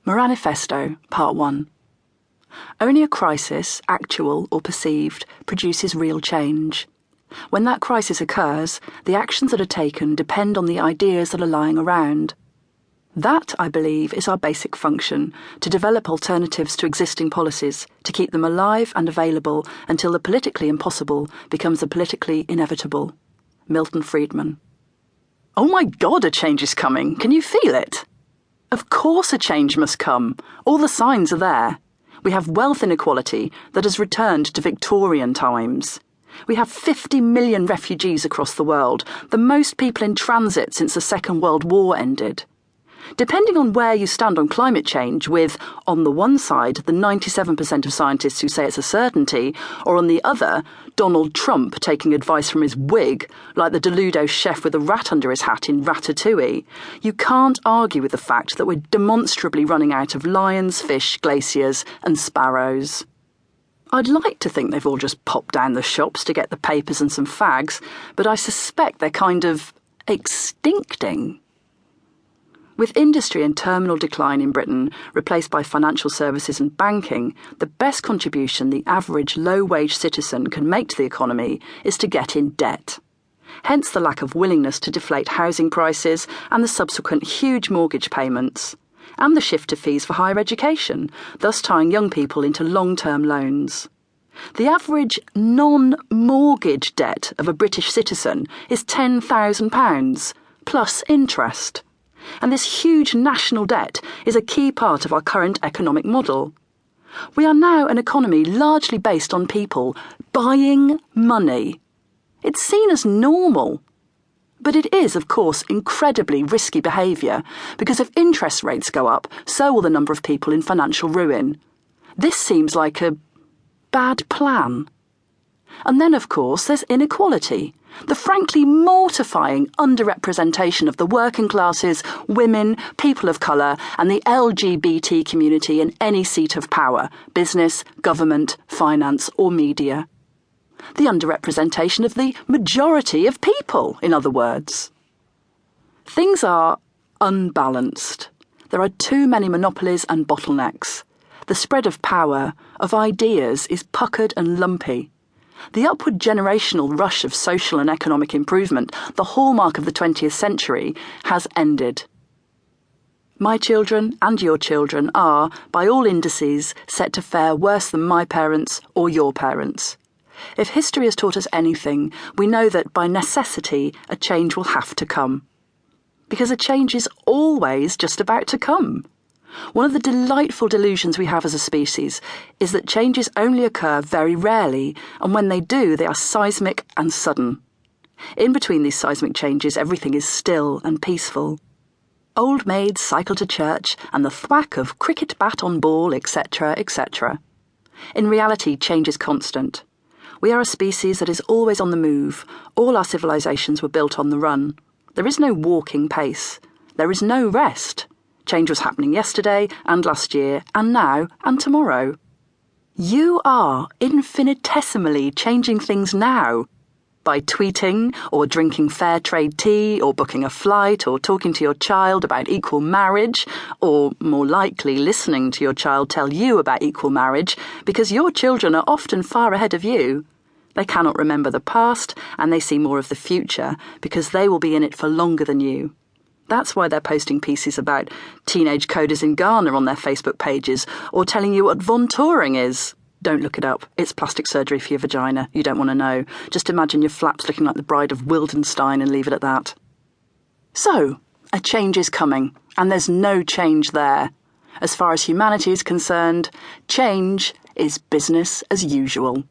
Moranifesto, Part 1. Only a crisis, actual or perceived, produces real change. When that crisis occurs, the actions that are taken depend on the ideas that are lying around. That, I believe, is our basic function, to develop alternatives to existing policies, to keep them alive and available until the politically impossible becomes the politically inevitable. Milton Friedman. Oh my God, a change is coming. Can you feel it? Of course a change must come. All the signs are there. We have wealth inequality that has returned to Victorian times. We have 50 million refugees across the world, the most people in transit since the Second World War ended. Depending on where you stand on climate change, with, on the one side, the 97% of scientists who say it's a certainty, or on the other, Donald Trump taking advice from his wig, like the Deludo chef with a rat under his hat in Ratatouille, you can't argue with the fact that we're demonstrably running out of lions, fish, glaciers, and sparrows. I'd like to think they've all just popped down the shops to get the papers and some fags, but I suspect they're kind of extincting. With industry in terminal decline in Britain, replaced by financial services and banking, the best contribution the average low-wage citizen can make to the economy is to get in debt. Hence the lack of willingness to deflate housing prices and the subsequent huge mortgage payments, and the shift to fees for higher education, thus tying young people into long-term loans. The average non-mortgage debt of a British citizen is £10,000, plus interest. And this huge national debt is a key part of our current economic model. We are now an economy largely based on people buying money. It's seen as normal. But it is, of course, incredibly risky behaviour, because if interest rates go up, so will the number of people in financial ruin. This seems like a bad plan. And then, of course, there's inequality. The frankly mortifying underrepresentation of the working classes, women, people of colour, and the LGBT community in any seat of power, business, government, finance, or media. The underrepresentation of the majority of people, in other words. Things are unbalanced. There are too many monopolies and bottlenecks. The spread of power, of ideas, is puckered and lumpy. The upward generational rush of social and economic improvement, the hallmark of the 20th century, has ended. My children and your children are, by all indices, set to fare worse than my parents or your parents. If history has taught us anything, we know that by necessity a change will have to come. Because a change is always just about to come. One of the delightful delusions we have as a species is that changes only occur very rarely, and when they do, they are seismic and sudden. In between these seismic changes, everything is still and peaceful. Old maids cycle to church, and the thwack of cricket bat on ball, etc., etc. In reality, change is constant. We are a species that is always on the move. All our civilizations were built on the run. There is no walking pace. There is no rest. Change was happening yesterday and last year and now and tomorrow. You are infinitesimally changing things now by tweeting or drinking fair trade tea or booking a flight or talking to your child about equal marriage or, more likely, listening to your child tell you about equal marriage because your children are often far ahead of you. They cannot remember the past and they see more of the future because they will be in it for longer than you. That's why they're posting pieces about teenage coders in Ghana on their Facebook pages, or telling you what Von Touring is. Don't look it up. It's plastic surgery for your vagina. You don't want to know. Just imagine your flaps looking like the bride of Wildenstein and leave it at that. So, a change is coming, and there's no change there. As far as humanity is concerned, change is business as usual.